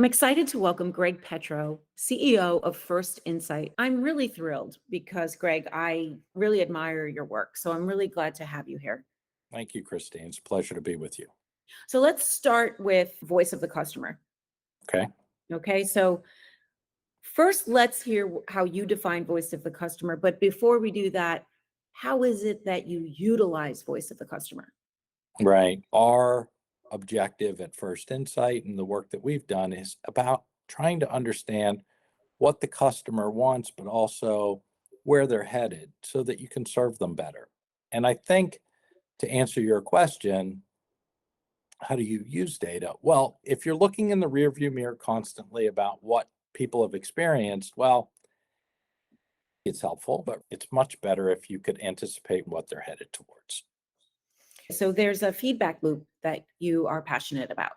I'm excited to welcome Greg Petro, CEO of First Insight. I'm really thrilled because, Greg, I really admire your work. So I'm really glad to have you here. Thank you, Christine. It's a pleasure to be with you. So let's start with voice of the customer. Okay. Okay. So first, let's hear how you define voice of the customer. But before we do that, how is it that you utilize voice of the customer? Right. Our objective at First Insight and the work that we've done is about trying to understand what the customer wants, but also where they're headed so that you can serve them better. And I think to answer your question, how do you use data? Well, if you're looking in the rearview mirror constantly about what people have experienced, well, it's helpful, but it's much better if you could anticipate what they're headed towards. So there's a feedback loop that you are passionate about.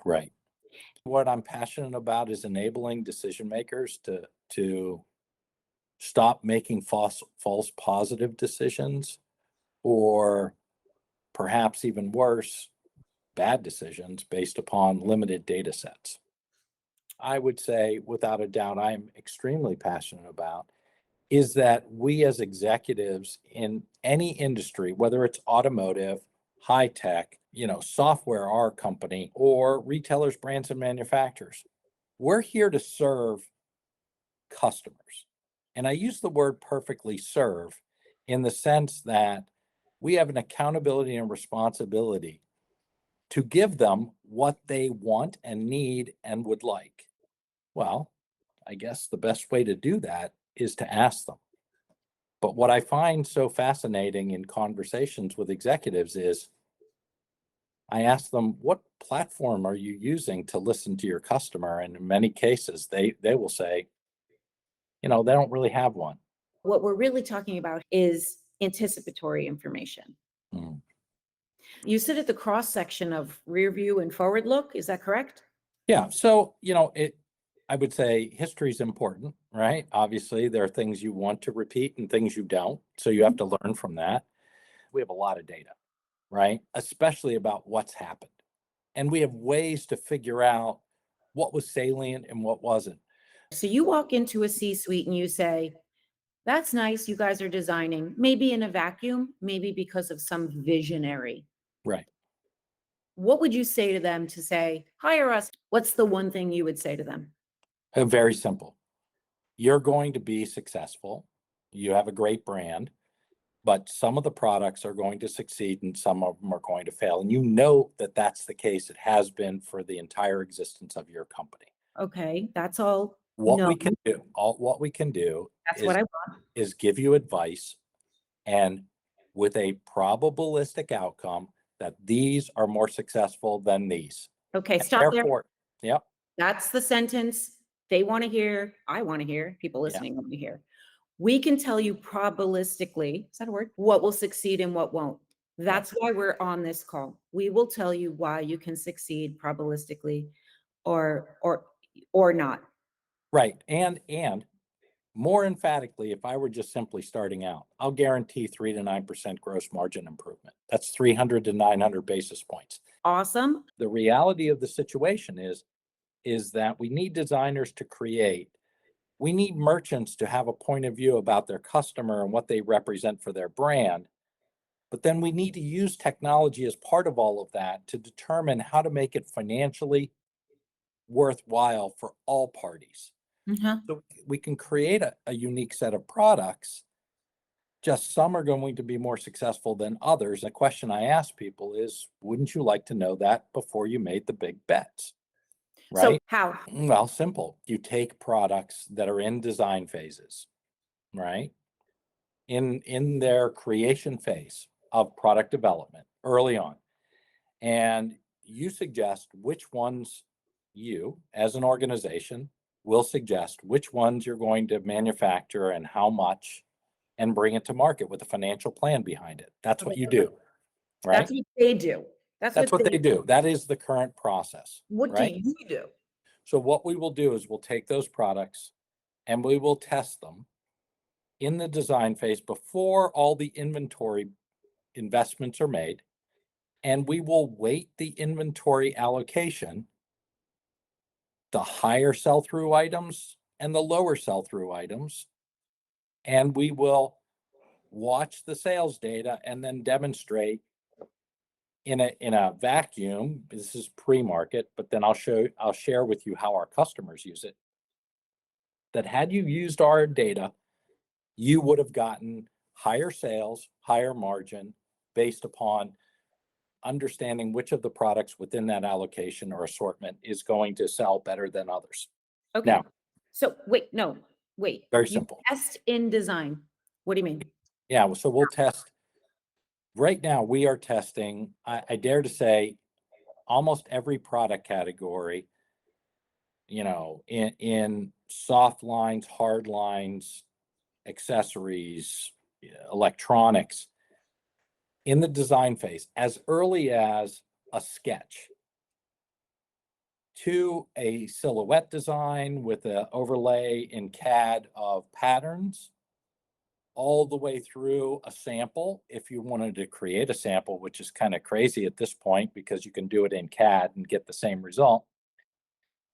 Right. What I'm passionate about is enabling decision makers to stop making false positive decisions, or perhaps even worse, bad decisions based upon limited data sets. I would say, without a doubt, I'm extremely passionate about is that we as executives in any industry, whether it's automotive, high tech, software, our company, or retailers, brands, and manufacturers, we're here to serve customers. And I use the word perfectly serve in the sense that we have an accountability and responsibility to give them what they want and need and would like. Well, I guess the best way to do that is to ask them. But what I find so fascinating in conversations with executives is I ask them, what platform are you using to listen to your customer? And in many cases, they will say, they don't really have one. What we're really talking about is anticipatory information. Mm. You sit at the cross section of rear view and forward look. Is that correct? Yeah. So, I would say history is important, right? Obviously, there are things you want to repeat and things you don't. So you have to learn from that. We have a lot of data, right? Especially about what's happened. And we have ways to figure out what was salient and what wasn't. So you walk into a C suite and you say, that's nice. You guys are designing, maybe in a vacuum, maybe because of some visionary. Right. What would you say to them to say, hire us? What's the one thing you would say to them? Very simple. You're going to be successful. You have a great brand, but some of the products are going to succeed and some of them are going to fail. And you know that that's the case. It has been for the entire existence of your company. Okay, that's all. What No, we can do, what we can do that's what I want. is give you advice, and with a probabilistic outcome that these are more successful than these. Okay, And stop there. therefore, yep, That's the sentence they want to hear. I want to hear. People yeah, listening want to hear. We can tell you probabilistically, is that a word? What will succeed and what won't. yeah, That's why we're on this call. We will tell you why you can succeed probabilistically or not. right. And more emphatically, if I were just simply starting out, I'll guarantee 3 to 9% gross margin improvement. That's 300 to 900 basis points. Awesome. The reality of the situation is that we need designers to create. We need merchants to have a point of view about their customer and what they represent for their brand. But then we need to use technology as part of all of that to determine how to make it financially worthwhile for all parties. Uh-huh. So we can create a unique set of products. Just some are going to be more successful than others. The question I ask people is, wouldn't you like to know that before you made the big bets? So Right? how? Well, simple. You take products that are in design phases, right? In their creation phase of product development early on. And you suggest which ones you, as an organization, will suggest which ones you're going to manufacture and how much, and bring it to market with a financial plan behind it. That's what you do, That's right? what they do. That's That's what what they they do. That is the current process, What do right? you do? So what we will do is we'll take those products and we will test them in the design phase before all the inventory investments are made, and we will weight the inventory allocation the higher sell-through items and the lower sell-through items. And we will watch the sales data and then demonstrate in a vacuum. This is pre-market, but then I'll share with you how our customers use it. That had you used our data, you would have gotten higher sales, higher margin based upon understanding which of the products within that allocation or assortment is going to sell better than others. Okay. Now, So wait, no, wait. very You simple. test in design. What do you mean? Yeah, so we'll test. Right now, we are testing, I dare to say, almost every product category, in soft lines, hard lines, accessories, electronics, in the design phase, as early as a sketch to a silhouette design with an overlay in CAD of patterns, all the way through a sample. If you wanted to create a sample, which is kind of crazy at this point because you can do it in CAD and get the same result,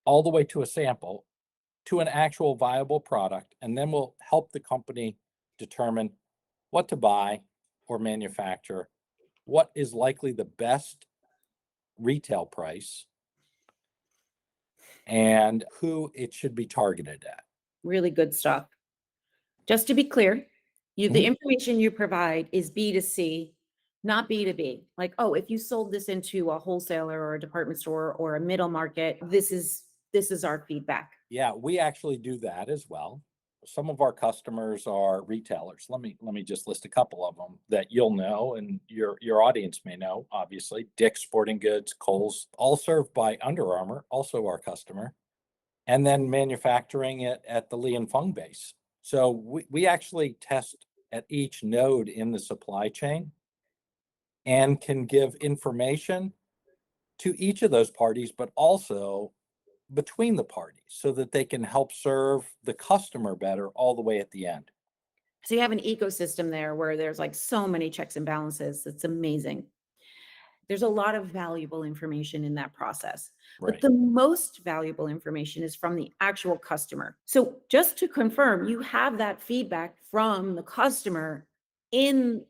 all the way to a sample, to an actual viable product. And then we'll help the company determine what to buy or manufacture, what is likely the best retail price, and who it should be targeted at. Really good stuff. Just to be clear, the Mhm. information you provide is B2C, not B2B. Like, oh, if you sold this into a wholesaler or a department store or a middle market, this is our feedback. Yeah, we actually do that as well. Some of our customers are retailers. Let me just list a couple of them that you'll know and your audience may know. Obviously, Dick's Sporting Goods, Kohl's, all served by Under Armour, also our customer, and then manufacturing it at the Li and Feng base. So we actually test at each node in the supply chain and can give information to each of those parties, but also between the parties so that they can help serve the customer better all the way at the end. So you have an ecosystem there where there's like so many checks and balances. It's amazing. There's a lot of valuable information in that process, but Right. the most valuable information is from the actual customer. So just to confirm, you have that feedback from the customer in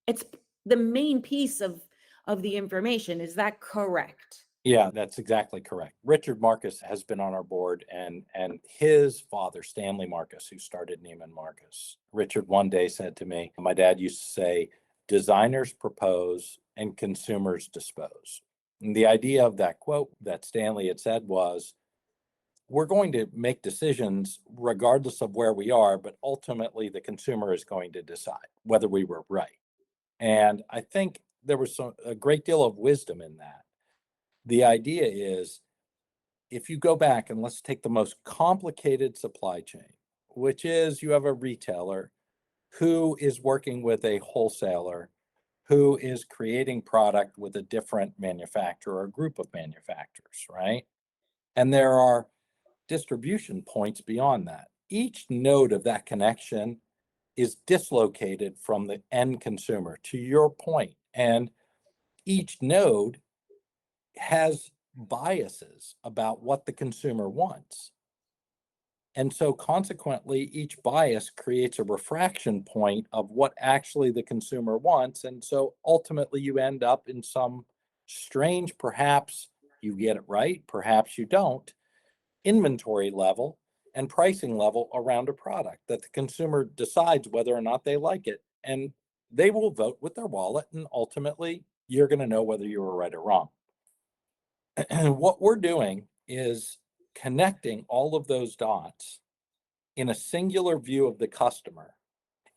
it's the main piece of the information. Is that correct? Yeah, that's exactly correct. Richard Marcus has been on our board and his father, Stanley Marcus, who started Neiman Marcus. Richard one day said to me, my dad used to say, designers propose and consumers dispose. And the idea of that quote that Stanley had said was, we're going to make decisions regardless of where we are, but ultimately the consumer is going to decide whether we were right. And I think there was a great deal of wisdom in that. The idea is, if you go back and let's take the most complicated supply chain, which is you have a retailer who is working with a wholesaler who is creating product with a different manufacturer or group of manufacturers, right? And there are distribution points beyond that. Each node of that connection is dislocated from the end consumer, to your point. And each node has biases about what the consumer wants. And so consequently, each bias creates a refraction point of what actually the consumer wants. And so ultimately, you end up in some strange, perhaps you get it right, perhaps you don't, inventory level and pricing level around a product that the consumer decides whether or not they like it. And they will vote with their wallet. And ultimately, you're going to know whether you were right or wrong. And what we're doing is connecting all of those dots in a singular view of the customer.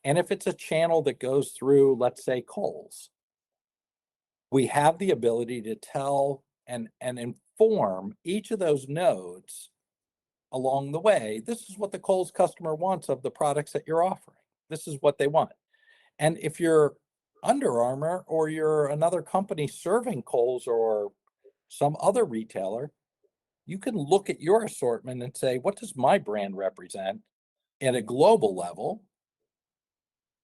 And if it's a channel that goes through, let's say, Kohl's, we have the ability to tell and inform each of those nodes along the way. This is what the Kohl's customer wants of the products that you're offering. This is what they want. And if you're Under Armour or you're another company serving Kohl's or some other retailer, you can look at your assortment and say, what does my brand represent at a global level,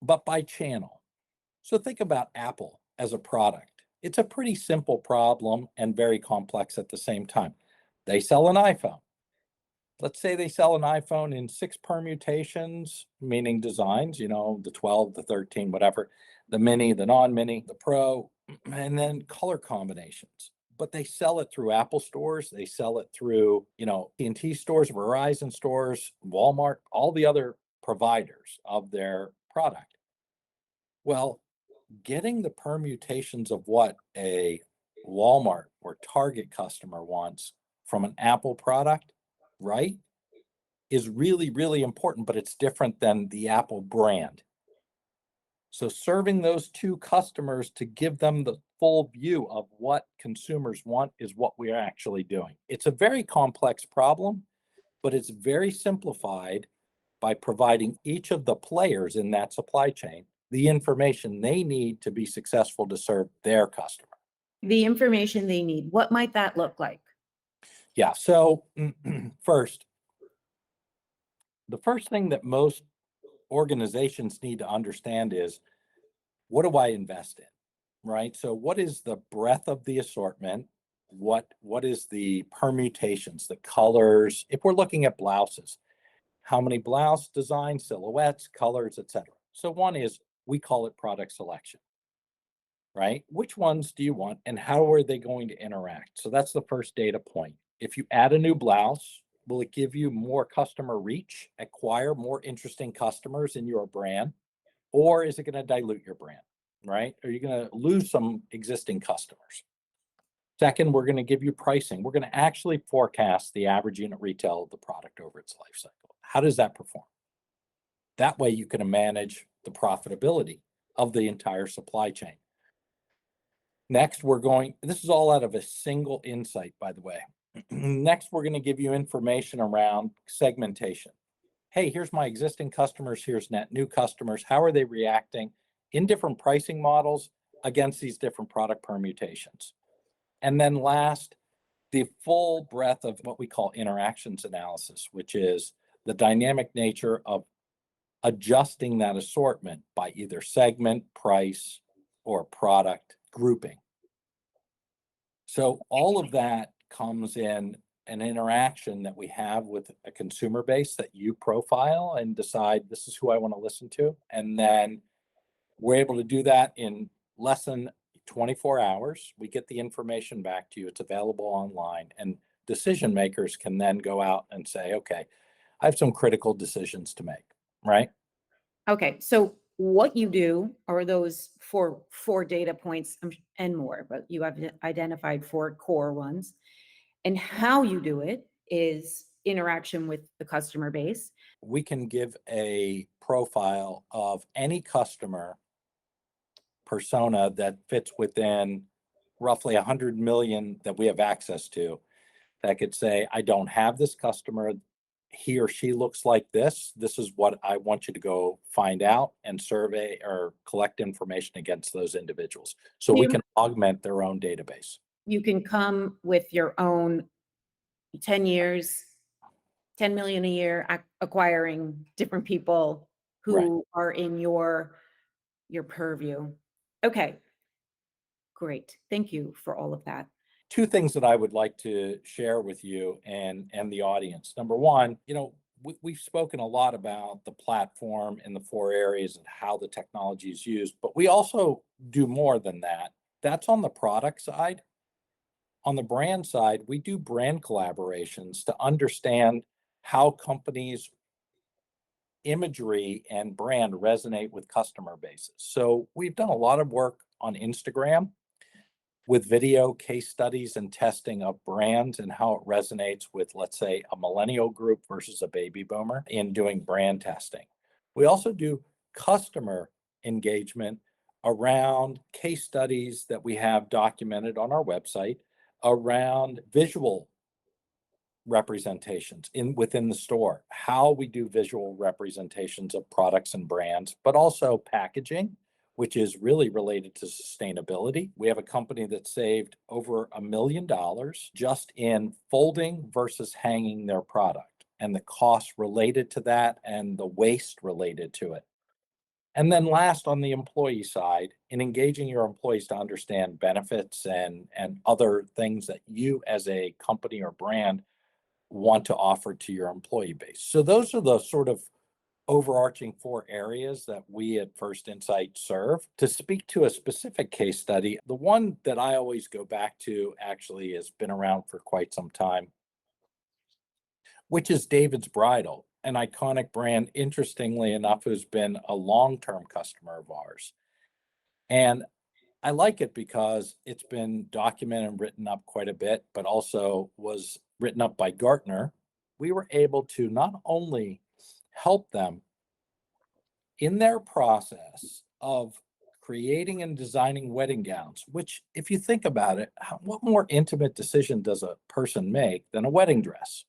but by channel? So think about Apple as a product. It's a pretty simple problem and very complex at the same time. They sell an iPhone. Let's say they sell an iPhone in 6 permutations, meaning designs, the 12, the 13, whatever, the mini, the non-mini, the Pro, and then color combinations. But they sell it through Apple stores, they sell it through, AT&T stores, Verizon stores, Walmart, all the other providers of their product. Well, getting the permutations of what a Walmart or Target customer wants from an Apple product, right, is really, really important, but it's different than the Apple brand. So serving those two customers to give them the full view of what consumers want is what we are actually doing. It's a very complex problem, but it's very simplified by providing each of the players in that supply chain the information they need to be successful to serve their customer. The information they need, what might that look like? Yeah, so first, the first thing that most organizations need to understand is, what do I invest in? Right? So what is the breadth of the assortment? What is the permutations, the colors? If we're looking at blouses, how many blouse designs, silhouettes, colors, etc. So one is, we call it product selection, right? Which ones do you want and how are they going to interact? So that's the first data point. If you add a new blouse, will it give you more customer reach, acquire more interesting customers in your brand, or is it going to dilute your brand, right? Are you going to lose some existing customers? Second, we're going to give you pricing. We're going to actually forecast the average unit retail of the product over its life cycle. How does that perform? That way you can manage the profitability of the entire supply chain. Next, this is all out of a single insight, by the way. Next, we're going to give you information around segmentation. Hey, here's my existing customers, here's net new customers. How are they reacting in different pricing models against these different product permutations? And then last, the full breadth of what we call interactions analysis, which is the dynamic nature of adjusting that assortment by either segment, price, or product grouping. So all of that comes in an interaction that we have with a consumer base that you profile and decide, this is who I want to listen to. And then we're able to do that in less than 24 hours. We get the information back to you. It's available online, and decision makers can then go out and say, okay, I have some critical decisions to make, right? Okay, so what you do are those four data points and more, but you have identified four core ones. And how you do it is interaction with the customer base. We can give a profile of any customer persona that fits within roughly 100 million that we have access to, that could say, I don't have this customer. He or she looks like this. This is what I want you to go find out and survey or collect information against those individuals. So we can augment their own database. You can come with your own 10 years, 10 million a year, acquiring different people who are in your purview. Okay, great. Thank you for all of that. Two things that I would like to share with you and the audience. Number one, we've spoken a lot about the platform in the four areas and how the technology is used, but we also do more than that. That's on the product side. On the brand side, we do brand collaborations to understand how companies' imagery and brand resonate with customer bases. So we've done a lot of work on Instagram with video case studies and testing of brands and how it resonates with, let's say, a millennial group versus a baby boomer in doing brand testing. We also do customer engagement around case studies that we have documented on our website around visual representations within the store, how we do visual representations of products and brands, but also packaging, which is really related to sustainability. We have a company that saved over $1 million just in folding versus hanging their product, and the costs related to that and the waste related to it. And then last, on the employee side, in engaging your employees to understand benefits and other things that you as a company or brand want to offer to your employee base. So those are the sort of overarching 4 areas that we at First Insight serve. To speak to a specific case study, the one that I always go back to actually has been around for quite some time, which is David's Bridal, an iconic brand, interestingly enough, who's been a long-term customer of ours. And I like it because it's been documented and written up quite a bit, but also was written up by Gartner. We were able to not only help them in their process of creating and designing wedding gowns, which, if you think about it, what more intimate decision does a person make than a wedding dress?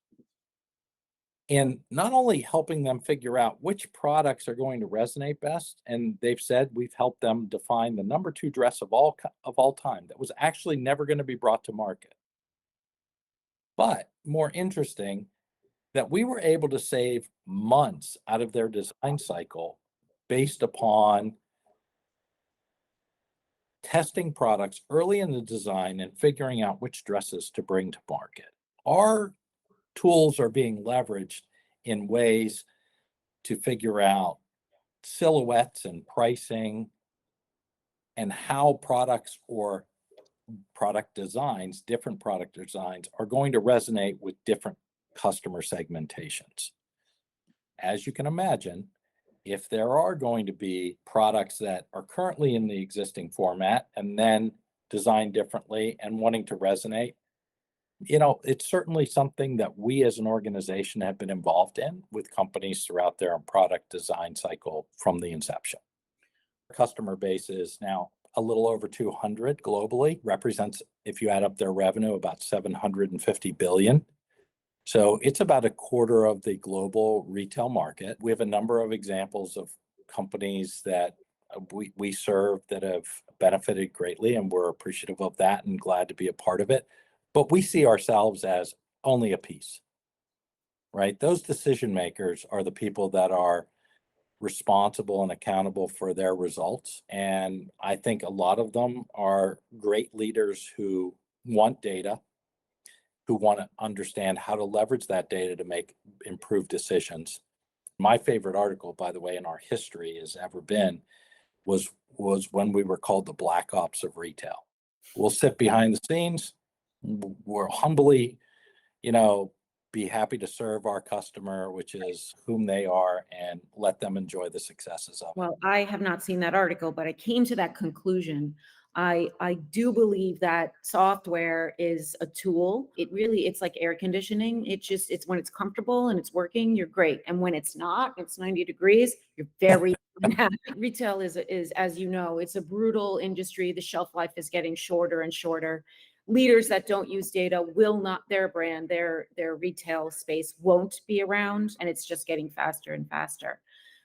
And not only helping them figure out which products are going to resonate best, and they've said we've helped them define the number 2 dress of all time that was actually never going to be brought to market. But more interesting, that we were able to save months out of their design cycle based upon testing products early in the design and figuring out which dresses to bring to market. Our tools are being leveraged in ways to figure out silhouettes and pricing and how products or product designs, different product designs, are going to resonate with different customer segmentations. As you can imagine, if there are going to be products that are currently in the existing format and then designed differently and wanting to resonate, it's certainly something that we as an organization have been involved in with companies throughout their product design cycle from the inception. Our customer base is now a little over 200 globally, represents, if you add up their revenue, about 750 billion. So it's about a quarter of the global retail market. We have a number of examples of companies that we serve that have benefited greatly, and we're appreciative of that and glad to be a part of it. But we see ourselves as only a piece, right? Those decision makers are the people that are responsible and accountable for their results. And I think a lot of them are great leaders who want data, who want to understand how to leverage that data to make improved decisions. My favorite article, by the way, in our history has ever been was when we were called the Black Ops of retail. We'll sit behind the scenes. We're humbly, be happy to serve our customer, which is whom they are, and let them enjoy the successes of it. Well, I have not seen that article, but I came to that conclusion. I do believe that software is a tool. It's like air conditioning. It's when it's comfortable and it's working, you're great. And when it's not, it's 90 degrees, you're very unhappy. Retail is, as you know, it's a brutal industry. The shelf life is getting shorter and shorter. Leaders that don't use data will not, their brand, their retail space won't be around, and it's just getting faster and faster.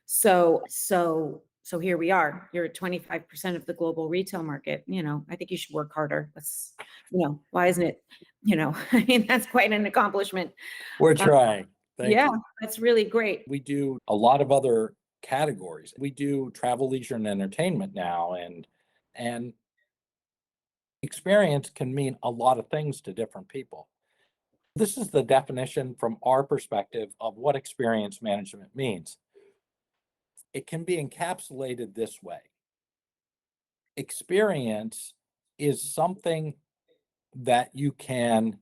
So here we are. You're at 25% of the global retail market. I think you should work harder. That's, why isn't it, I mean, that's quite an accomplishment. We're trying. Thank Yeah, you. that's really great. We do a lot of other categories. We do travel, leisure, and entertainment now, and experience can mean a lot of things to different people. This is the definition from our perspective of what experience management means. It can be encapsulated this way. Experience is something that you can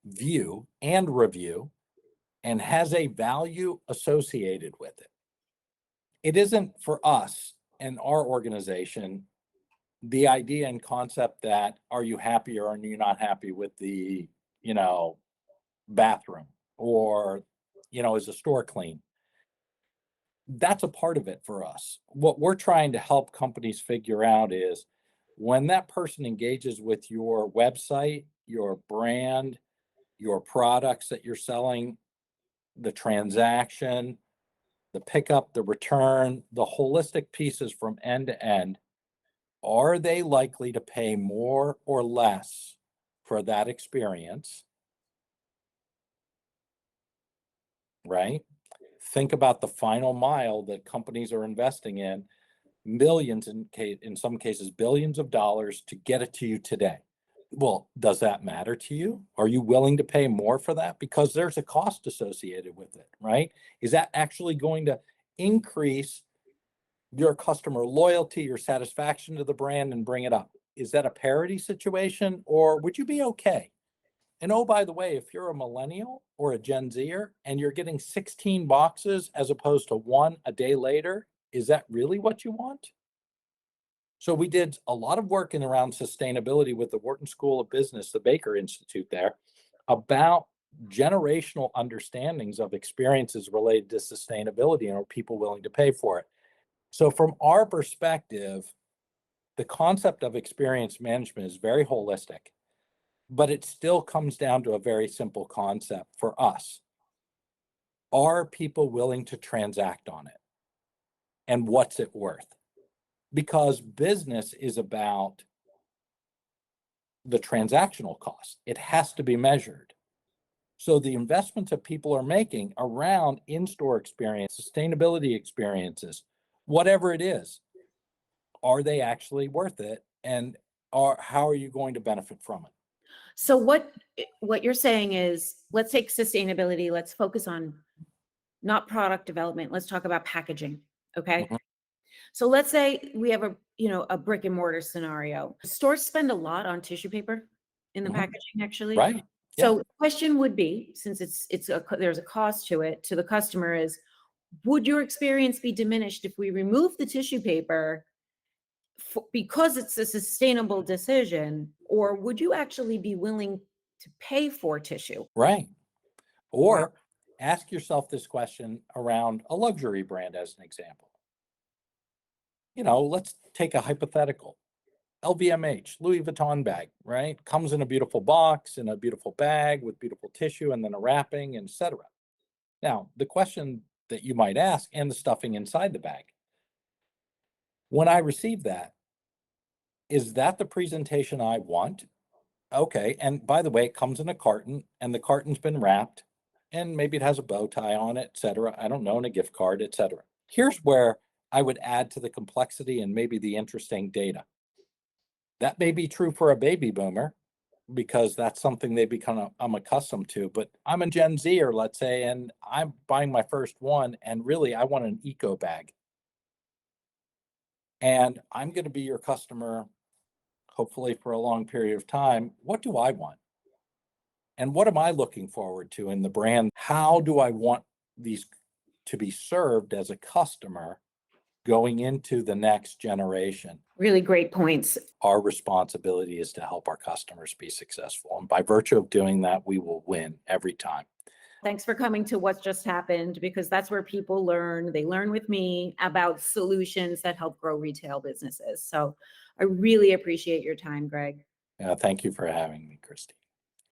view and review and has a value associated with it. It isn't for us and our organization the idea and concept that are you happy or are you not happy with the bathroom, or is the store clean? That's a part of it for us. What we're trying to help companies figure out is when that person engages with your website, your brand, your products that you're selling, the transaction, the pickup, the return, the holistic pieces from end to end, are they likely to pay more or less for that experience? Right? Think about the final mile that companies are investing in millions, in some cases billions of dollars to get it to you today. Well, does that matter to you? Are you willing to pay more for that? Because there's a cost associated with it, right? Is that actually going to increase your customer loyalty, your satisfaction to the brand and bring it up? Is that a parity situation, or would you be okay? And oh, by the way, if you're a millennial or a Gen Zer and you're getting 16 boxes as opposed to one a day later, is that really what you want? So we did a lot of work in around sustainability with the Wharton School of Business, the Baker Institute there, about generational understandings of experiences related to sustainability and are people willing to pay for it. So from our perspective, the concept of experience management is very holistic, but it still comes down to a very simple concept for us. Are people willing to transact on it? And what's it worth? Because business is about the transactional cost. It has to be measured. So the investments that people are making around in-store experience, sustainability experiences, whatever it is, are they actually worth it? And how are you going to benefit from it? So what you're saying is, let's take sustainability, let's focus on not product development, let's talk about packaging, okay? Mhm. So let's say we have a brick and mortar scenario. Stores spend a lot on tissue paper in the Mhm. packaging, actually. Right. Yeah. So the question would be, since there's a cost to it, to the customer is, would your experience be diminished if we remove the tissue paper because it's a sustainable decision, or would you actually be willing to pay for tissue? Right. Wow. Or ask yourself this question around a luxury brand as an example. Let's take a hypothetical. LVMH, Louis Vuitton bag, right? Comes in a beautiful box, in a beautiful bag with beautiful tissue and then a wrapping, and etc. Now, the question that you might ask, and the stuffing inside the bag, when I receive that, is that the presentation I want? Okay. And by the way, it comes in a carton and the carton's been wrapped and maybe it has a bow tie on it, etc. I don't know, and a gift card, etc. Here's where I would add to the complexity and maybe the interesting data. That may be true for a baby boomer because that's something they become I'm accustomed to, but I'm a Gen Zer, let's say, and I'm buying my first one and really I want an eco bag. And I'm going to be your customer hopefully for a long period of time. What do I want? And what am I looking forward to in the brand? How do I want these to be served as a customer going into the next generation? Really great points. Our responsibility is to help our customers be successful. And by virtue of doing that, we will win every time. Thanks for coming to What's Just Happened, because that's where people learn. They learn with me about solutions that help grow retail businesses. So I really appreciate your time, Greg. Thank you for having me, Christy.